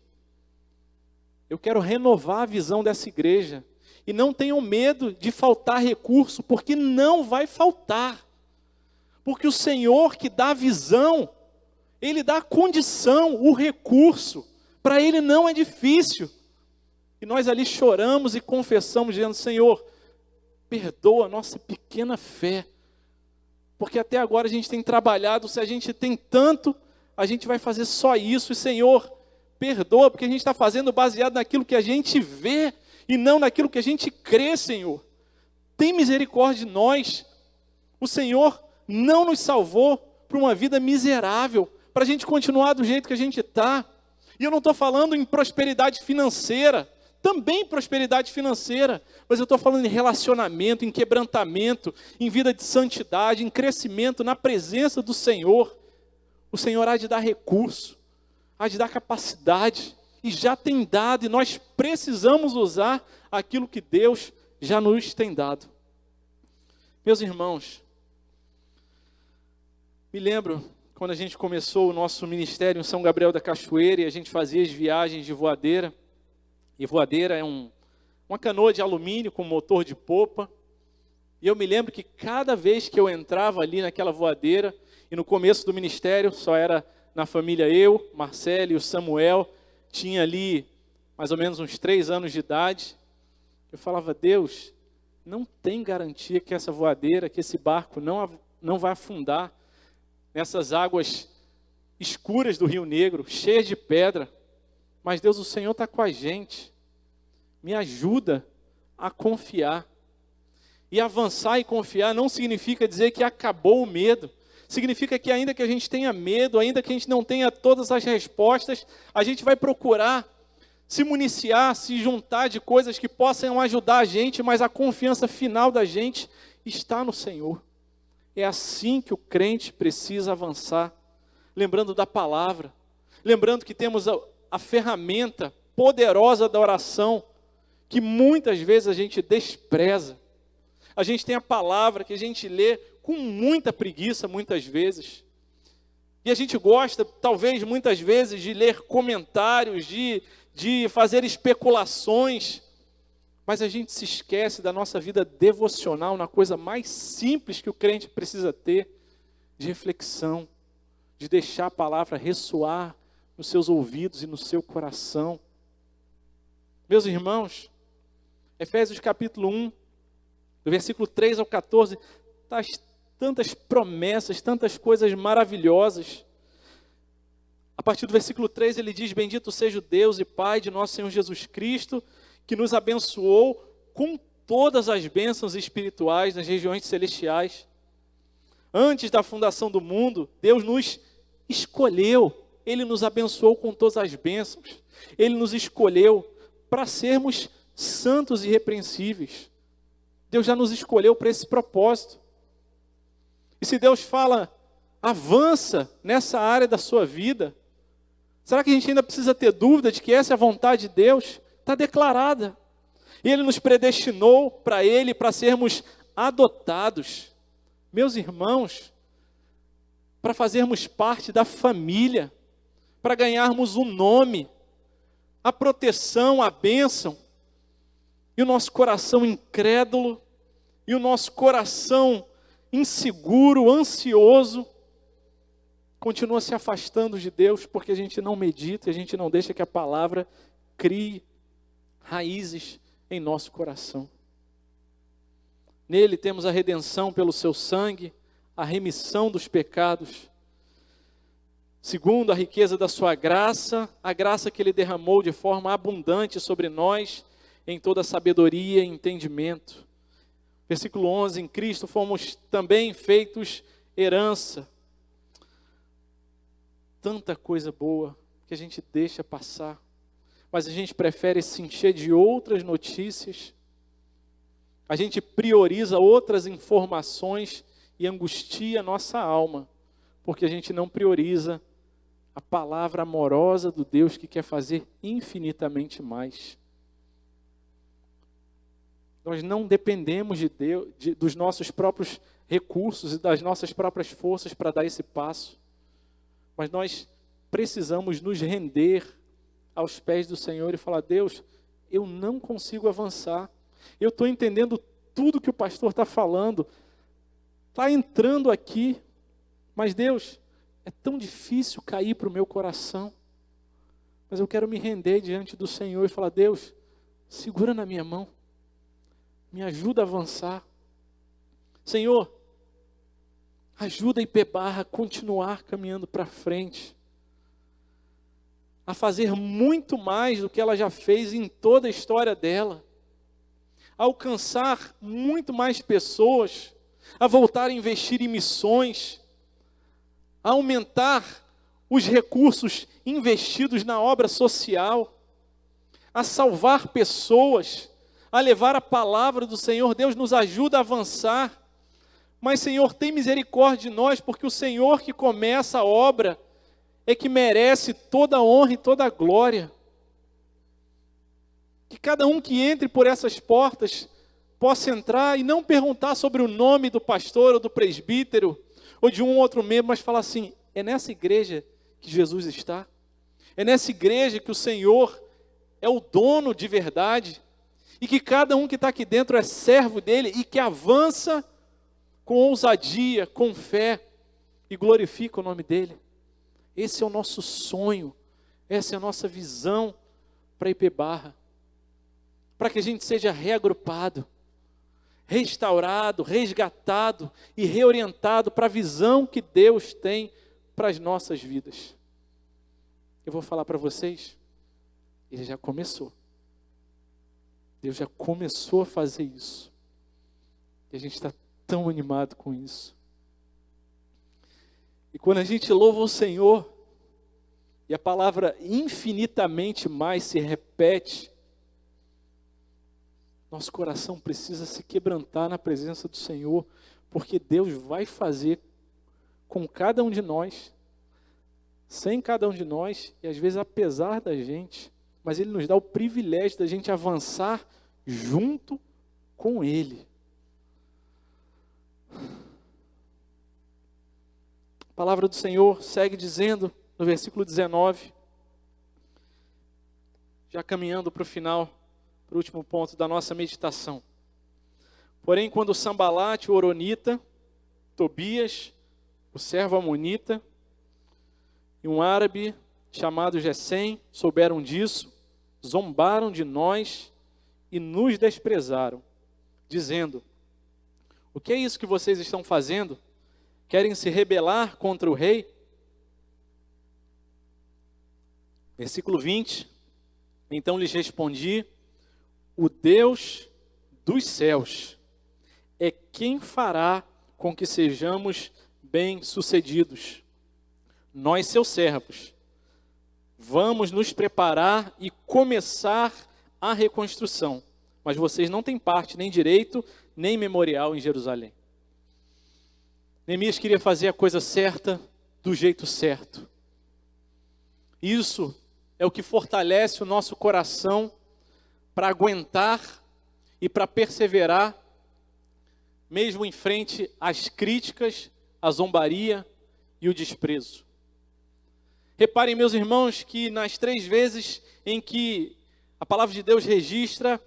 eu quero renovar a visão dessa igreja. E não tenham medo de faltar recurso, porque não vai faltar. Porque o Senhor que dá a visão, Ele dá a condição, o recurso. Para Ele não é difícil. E nós ali choramos e confessamos, dizendo, Senhor, perdoa a nossa pequena fé. Porque até agora a gente tem trabalhado, se a gente tem tanto, a gente vai fazer só isso. E Senhor, perdoa, porque a gente está fazendo baseado naquilo que a gente vê e não naquilo que a gente crê, Senhor. Tem misericórdia de nós. O Senhor não nos salvou para uma vida miserável, para a gente continuar do jeito que a gente está. E eu não estou falando em prosperidade financeira, também prosperidade financeira, mas eu estou falando em relacionamento, em quebrantamento, em vida de santidade, em crescimento na presença do Senhor. O Senhor há de dar recurso, há de dar capacidade, e já tem dado, e nós precisamos usar aquilo que Deus já nos tem dado. Meus irmãos, me lembro quando a gente começou o nosso ministério em São Gabriel da Cachoeira, e a gente fazia as viagens de voadeira, e voadeira é uma canoa de alumínio com motor de popa, e eu me lembro que cada vez que eu entrava ali naquela voadeira, e no começo do ministério só era na família eu, Marcelo e o Samuel, tinha ali mais ou menos uns 3 anos de idade, eu falava, Deus, não tem garantia que essa voadeira, que esse barco não vai afundar nessas águas escuras do Rio Negro, cheias de pedra. Mas Deus, o Senhor está com a gente. Me ajuda a confiar. E avançar e confiar não significa dizer que acabou o medo. Significa que ainda que a gente tenha medo, ainda que a gente não tenha todas as respostas, a gente vai procurar se municiar, se juntar de coisas que possam ajudar a gente, mas a confiança final da gente está no Senhor. É assim que o crente precisa avançar, lembrando da palavra, lembrando que temos a ferramenta poderosa da oração, que muitas vezes a gente despreza. A gente tem a palavra que a gente lê com muita preguiça, muitas vezes. E a gente gosta, talvez, muitas vezes, de ler comentários, de fazer especulações, mas a gente se esquece da nossa vida devocional, na coisa mais simples que o crente precisa ter, de reflexão, de deixar a palavra ressoar nos seus ouvidos e no seu coração. Meus irmãos, Efésios capítulo 1, do versículo 3 ao 14, tá tantas promessas, tantas coisas maravilhosas. A partir do versículo 3 ele diz, bendito seja o Deus e Pai de nosso Senhor Jesus Cristo, que nos abençoou com todas as bênçãos espirituais nas regiões celestiais. Antes da fundação do mundo, Deus nos escolheu, Ele nos abençoou com todas as bênçãos, Ele nos escolheu para sermos santos e irrepreensíveis. Deus já nos escolheu para esse propósito. E se Deus fala, avança nessa área da sua vida, será que a gente ainda precisa ter dúvida de que essa é a vontade de Deus? Está declarada. E Ele nos predestinou para Ele, para sermos adotados. Meus irmãos, para fazermos parte da família, para ganharmos um nome, a proteção, a bênção. E o nosso coração incrédulo, e o nosso coração inseguro, ansioso, continua se afastando de Deus, porque a gente não medita, a gente não deixa que a palavra crie raízes em nosso coração. Nele temos a redenção pelo seu sangue, a remissão dos pecados. segundo a riqueza da sua graça, a graça que Ele derramou de forma abundante sobre nós, em toda sabedoria e entendimento. Versículo 11, em Cristo fomos também feitos herança. Tanta coisa boa que a gente deixa passar, mas a gente prefere se encher de outras notícias, a gente prioriza outras informações e angustia a nossa alma, porque a gente não prioriza a palavra amorosa do Deus que quer fazer infinitamente mais. Nós não dependemos de Deus, dos nossos próprios recursos e das nossas próprias forças para dar esse passo, mas nós precisamos nos render aos pés do Senhor e falar: Deus, eu não consigo avançar, eu estou entendendo tudo que o pastor está falando, está entrando aqui, mas Deus, é tão difícil cair para o meu coração, mas eu quero me render diante do Senhor e falar: Deus, segura na minha mão, me ajuda a avançar. Senhor, ajuda a IPBarra a continuar caminhando para frente, a fazer muito mais do que ela já fez em toda a história dela, a alcançar muito mais pessoas, a voltar a investir em missões, a aumentar os recursos investidos na obra social, a salvar pessoas, a levar a palavra do Senhor. Deus nos ajuda a avançar, mas Senhor, tem misericórdia de nós, porque o Senhor que começa a obra é que merece toda a honra e toda a glória. Que cada um que entre por essas portas possa entrar e não perguntar sobre o nome do pastor ou do presbítero ou de um outro membro, mas falar assim: é nessa igreja que Jesus está? É nessa igreja que o Senhor é o dono de verdade? E que cada um que está aqui dentro é servo dele e que avança com ousadia, com fé e glorifica o nome dele? Esse é o nosso sonho, essa é a nossa visão para IPBarra, para que a gente seja reagrupado, restaurado, resgatado e reorientado para a visão que Deus tem para as nossas vidas. Eu vou falar para vocês, Ele já começou. Deus já começou a fazer isso. E a gente está tão animado com isso. E quando a gente louva o Senhor, e a palavra infinitamente mais se repete, nosso coração precisa se quebrantar na presença do Senhor, porque Deus vai fazer com cada um de nós, sem cada um de nós, e às vezes apesar da gente, mas Ele nos dá o privilégio da gente avançar junto com Ele. A palavra do Senhor segue dizendo, no versículo 19, já caminhando para o final, para o último ponto da nossa meditação. Porém, quando Sambalate, o horonita, Tobias, o servo amonita, e um árabe chamado Gesem souberam disso, zombaram de nós e nos desprezaram, dizendo: o que é isso que vocês estão fazendo? Querem se rebelar contra o rei? Versículo 20, então lhes respondi: o Deus dos céus é quem fará com que sejamos bem-sucedidos. Nós, seus servos, vamos nos preparar e começar a reconstrução, mas vocês não têm parte, nem direito, nem memorial em Jerusalém. Neemias queria fazer a coisa certa, do jeito certo. Isso é o que fortalece o nosso coração para aguentar e para perseverar, mesmo em frente às críticas, à zombaria e o desprezo. Reparem, meus irmãos, que nas 3 vezes em que a palavra de Deus registra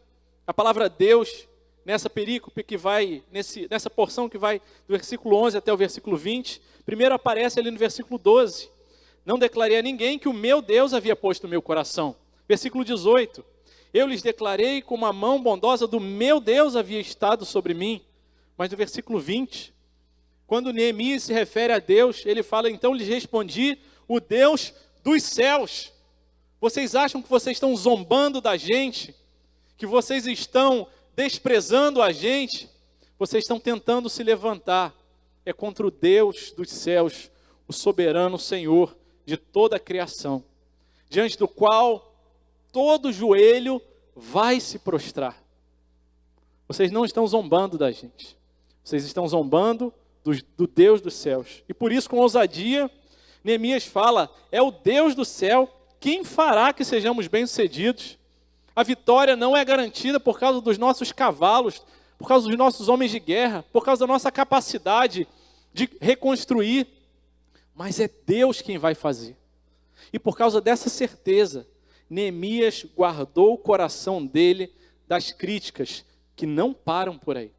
a palavra Deus, nessa perícope que vai, nessa porção que vai do versículo 11 até o versículo 20, primeiro aparece ali no versículo 12, não declarei a ninguém que o meu Deus havia posto no meu coração. Versículo 18, eu lhes declarei como a mão bondosa do meu Deus havia estado sobre mim. Mas no versículo 20, Quando Neemias se refere a Deus, ele fala, então lhes respondi, o Deus dos céus. Vocês acham que vocês estão zombando da gente? Que vocês estão desprezando a gente? Vocês estão tentando se levantar. É contra o Deus dos céus, o soberano Senhor de toda a criação, diante do qual todo joelho vai se prostrar. Vocês não estão zombando da gente. Vocês estão zombando do Deus dos céus. E por isso, com ousadia, Neemias fala, é o Deus do céu, quem fará que sejamos bem-sucedidos? A vitória não é garantida por causa dos nossos cavalos, por causa dos nossos homens de guerra, por causa da nossa capacidade de reconstruir, mas é Deus quem vai fazer. E por causa dessa certeza, Neemias guardou o coração dele das críticas que não param por aí.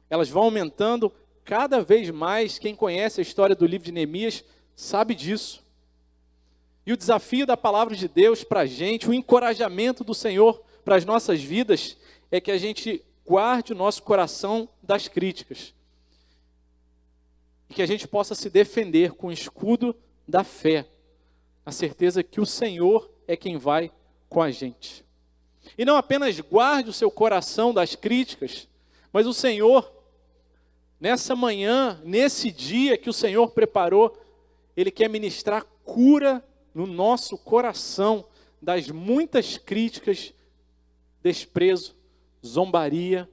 Elas vão aumentando cada vez mais. Quem conhece a história do livro de Neemias sabe disso. E o desafio da palavra de Deus para a gente, o encorajamento do Senhor para as nossas vidas, é que a gente guarde o nosso coração das críticas. E que a gente possa se defender com o escudo da fé. A certeza que o Senhor é quem vai com a gente. E não apenas guarde o seu coração das críticas, mas o Senhor, nessa manhã, nesse dia que o Senhor preparou, Ele quer ministrar cura no nosso coração das muitas críticas, desprezo, zombaria,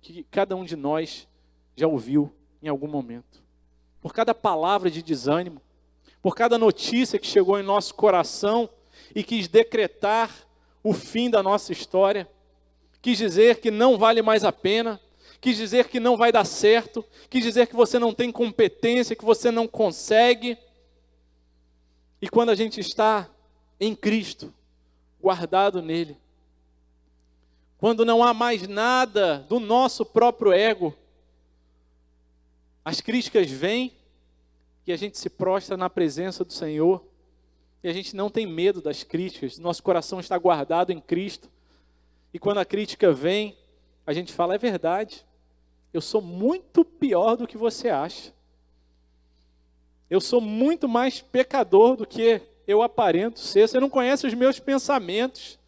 que cada um de nós já ouviu em algum momento. Por cada palavra de desânimo, por cada notícia que chegou em nosso coração e quis decretar o fim da nossa história, quis dizer que não vale mais a pena, quis dizer que não vai dar certo, quis dizer que você não tem competência, que você não consegue. E quando a gente está em Cristo, guardado nele, quando não há mais nada do nosso próprio ego, as críticas vêm e a gente se prostra na presença do Senhor, e a gente não tem medo das críticas, nosso coração está guardado em Cristo, e quando a crítica vem, a gente fala, é verdade, eu sou muito pior do que você acha, eu sou muito mais pecador do que eu aparento ser, você não conhece os meus pensamentos,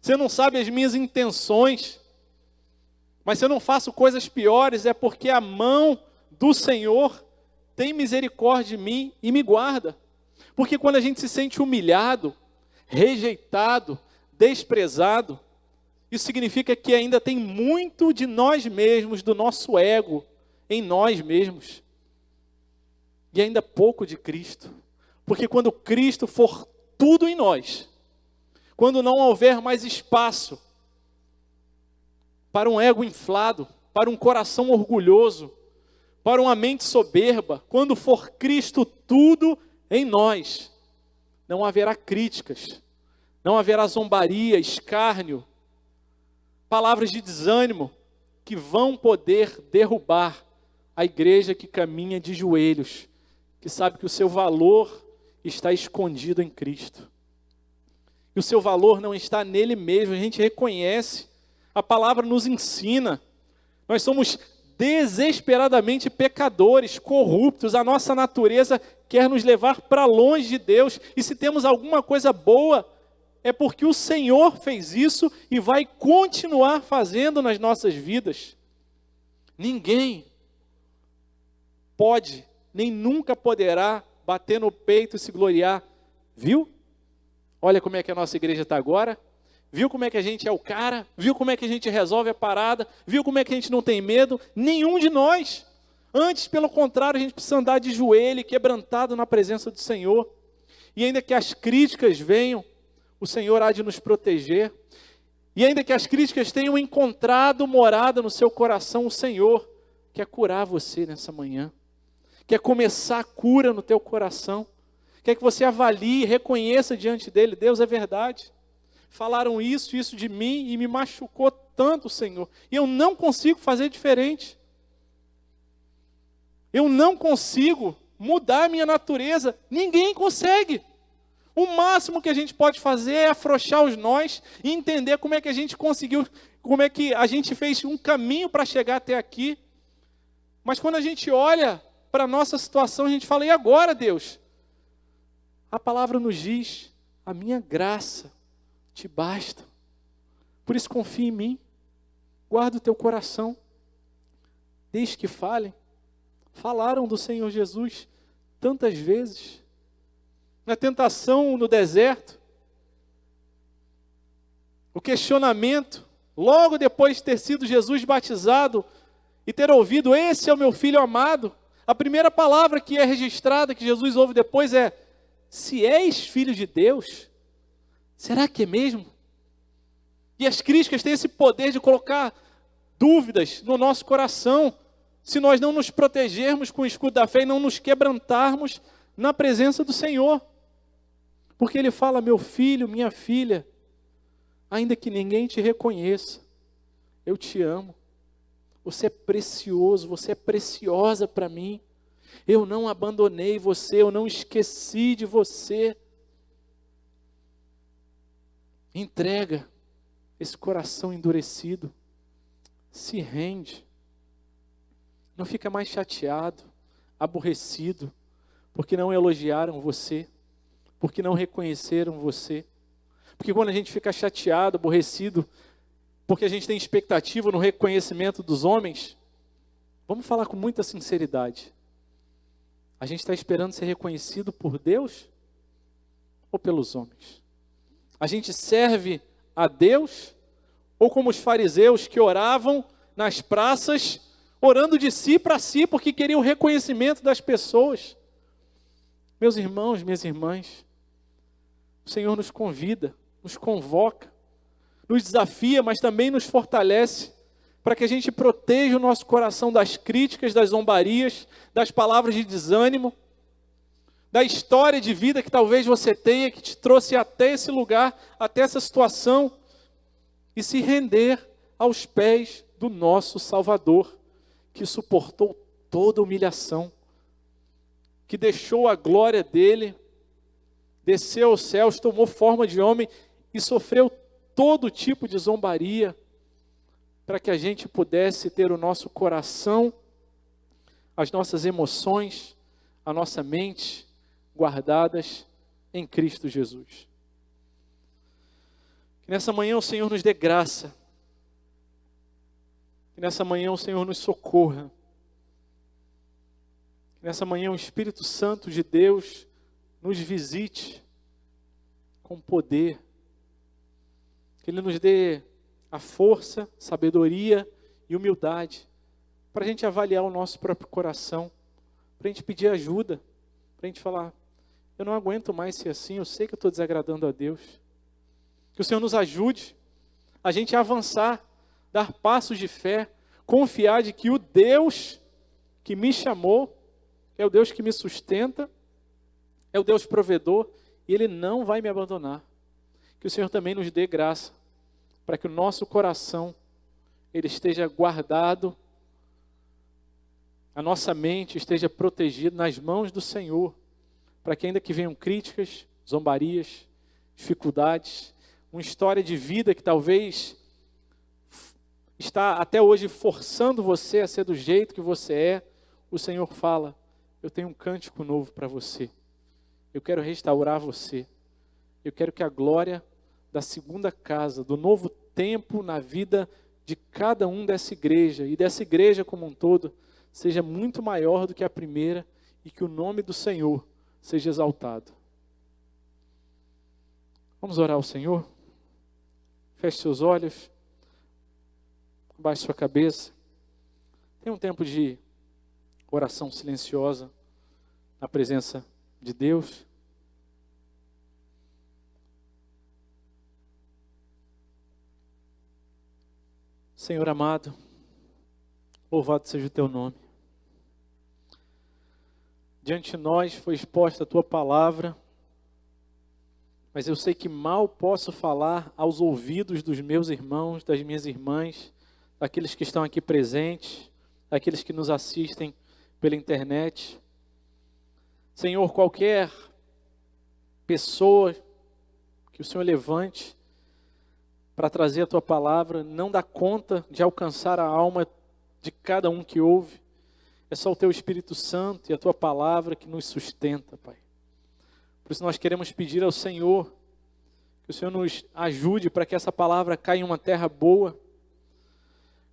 você não sabe as minhas intenções, mas se eu não faço coisas piores, é porque a mão do Senhor tem misericórdia de mim e me guarda. Porque quando a gente se sente humilhado, rejeitado, desprezado, isso significa que ainda tem muito de nós mesmos, do nosso ego, em nós mesmos. E ainda pouco de Cristo. Porque quando Cristo for tudo em nós, quando não houver mais espaço para um ego inflado, para um coração orgulhoso, para uma mente soberba, quando for Cristo tudo em nós, não haverá críticas, não haverá zombaria, escárnio, palavras de desânimo que vão poder derrubar a igreja que caminha de joelhos, que sabe que o seu valor está escondido em Cristo. E o seu valor não está nele mesmo, a gente reconhece, a palavra nos ensina, nós somos desesperadamente pecadores, corruptos, a nossa natureza quer nos levar para longe de Deus, e se temos alguma coisa boa, é porque o Senhor fez isso e vai continuar fazendo nas nossas vidas. Ninguém pode, nem nunca poderá bater no peito e se gloriar, viu? Olha como é que a nossa igreja está agora. Viu como é que a gente é o cara? Viu como é que a gente resolve a parada? Viu como é que a gente não tem medo? Nenhum de nós. Antes, pelo contrário, a gente precisa andar de joelho, quebrantado na presença do Senhor. E ainda que as críticas venham, o Senhor há de nos proteger. E ainda que as críticas tenham encontrado morada no seu coração, o Senhor quer curar você nessa manhã. Quer começar a cura no teu coração. Quer que você avalie, reconheça diante dele, Deus, é verdade. Falaram isso de mim e me machucou tanto, Senhor. E eu não consigo fazer diferente. Eu não consigo mudar a minha natureza. Ninguém consegue. O máximo que a gente pode fazer é afrouxar os nós e entender como é que a gente conseguiu, como é que a gente fez um caminho para chegar até aqui. Mas quando a gente olha para a nossa situação, a gente fala, e agora, Deus? A palavra nos diz, a minha graça te basta. Por isso confia em mim, guarda o teu coração, deixe que falem. Falaram do Senhor Jesus tantas vezes, na tentação no deserto, o questionamento, logo depois de ter sido Jesus batizado e ter ouvido, esse é o meu filho amado, a primeira palavra que é registrada, que Jesus ouve depois é, se és filho de Deus, será que é mesmo? E as críticas têm esse poder de colocar dúvidas no nosso coração, se nós não nos protegermos com o escudo da fé e não nos quebrantarmos na presença do Senhor. Porque Ele fala, meu filho, minha filha, ainda que ninguém te reconheça, eu te amo. Você é precioso, você é preciosa para mim. Eu não abandonei você, eu não esqueci de você. Entrega esse coração endurecido, se rende. Não fica mais chateado, aborrecido, porque não elogiaram você, porque não reconheceram você. Porque quando a gente fica chateado, aborrecido, porque a gente tem expectativa no reconhecimento dos homens, vamos falar com muita sinceridade. A gente está esperando ser reconhecido por Deus ou pelos homens? A gente serve a Deus ou como os fariseus que oravam nas praças, orando de si para si, porque queriam o reconhecimento das pessoas? Meus irmãos, minhas irmãs, o Senhor nos convida, nos convoca, nos desafia, mas também nos fortalece, para que a gente proteja o nosso coração das críticas, das zombarias, das palavras de desânimo, da história de vida que talvez você tenha, que te trouxe até esse lugar, até essa situação, e se render aos pés do nosso Salvador, que suportou toda a humilhação, que deixou a glória dele, desceu aos céus, tomou forma de homem e sofreu todo tipo de zombaria, para que a gente pudesse ter o nosso coração, as nossas emoções, a nossa mente guardadas em Cristo Jesus. Que nessa manhã o Senhor nos dê graça, que nessa manhã o Senhor nos socorra, que nessa manhã o Espírito Santo de Deus nos visite com poder, que Ele nos dê a força, sabedoria e humildade para a gente avaliar o nosso próprio coração, para a gente pedir ajuda, para a gente falar, eu não aguento mais ser assim, eu sei que eu estou desagradando a Deus. Que o Senhor nos ajude a gente a avançar, dar passos de fé, confiar de que o Deus que me chamou é o Deus que me sustenta, é o Deus provedor, e Ele não vai me abandonar. Que o Senhor também nos dê graça, para que o nosso coração, ele esteja guardado, a nossa mente esteja protegida nas mãos do Senhor, para que ainda que venham críticas, zombarias, dificuldades, uma história de vida que talvez está até hoje forçando você a ser do jeito que você é, o Senhor fala, eu tenho um cântico novo para você, eu quero restaurar você, eu quero que a glória da segunda casa, do novo tempo na vida de cada um dessa igreja, e dessa igreja como um todo, seja muito maior do que a primeira, e que o nome do Senhor seja exaltado. Vamos orar ao Senhor? Feche seus olhos, baixe sua cabeça, tenha um tempo de oração silenciosa, na presença de Deus. Senhor amado, louvado seja o teu nome. Diante de nós foi exposta a tua palavra, mas eu sei que mal posso falar aos ouvidos dos meus irmãos, das minhas irmãs, daqueles que estão aqui presentes, daqueles que nos assistem pela internet. Senhor, qualquer pessoa que o Senhor levante para trazer a tua palavra, não dá conta de alcançar a alma de cada um que ouve. É só o Teu Espírito Santo e a Tua palavra que nos sustenta, Pai. Por isso nós queremos pedir ao Senhor que o Senhor nos ajude para que essa palavra caia em uma terra boa,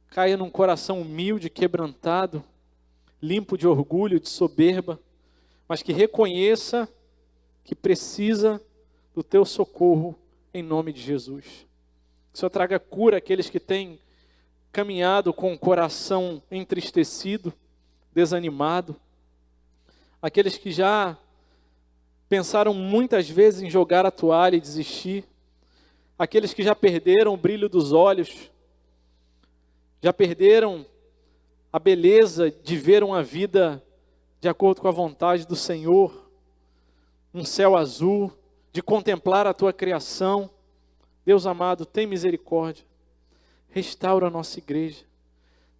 caia num coração humilde, quebrantado, limpo de orgulho, de soberba, mas que reconheça que precisa do Teu socorro em nome de Jesus. Que o Senhor traga cura àqueles que têm caminhado com o coração entristecido, desanimado, aqueles que já pensaram muitas vezes em jogar a toalha e desistir, aqueles que já perderam o brilho dos olhos, já perderam a beleza de ver uma vida de acordo com a vontade do Senhor, um céu azul, de contemplar a Tua criação. Deus amado, tem misericórdia, restaura a nossa igreja,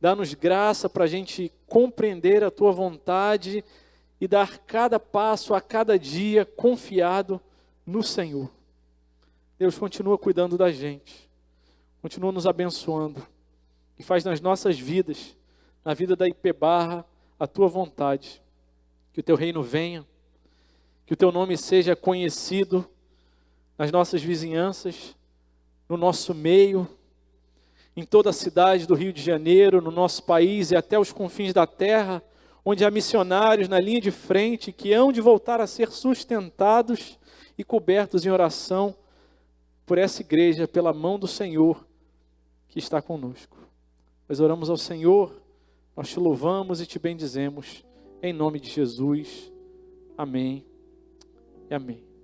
dá-nos graça para a gente compreender a Tua vontade e dar cada passo a cada dia confiado no Senhor. Deus, continua cuidando da gente, continua nos abençoando e faz nas nossas vidas, na vida da IP Barra, a Tua vontade. Que o Teu reino venha, que o Teu nome seja conhecido nas nossas vizinhanças, no nosso meio, em toda a cidade do Rio de Janeiro, no nosso país e até os confins da terra, onde há missionários na linha de frente que hão de voltar a ser sustentados e cobertos em oração por essa igreja, pela mão do Senhor que está conosco. Nós oramos ao Senhor, nós Te louvamos e Te bendizemos, em nome de Jesus. Amém e amém.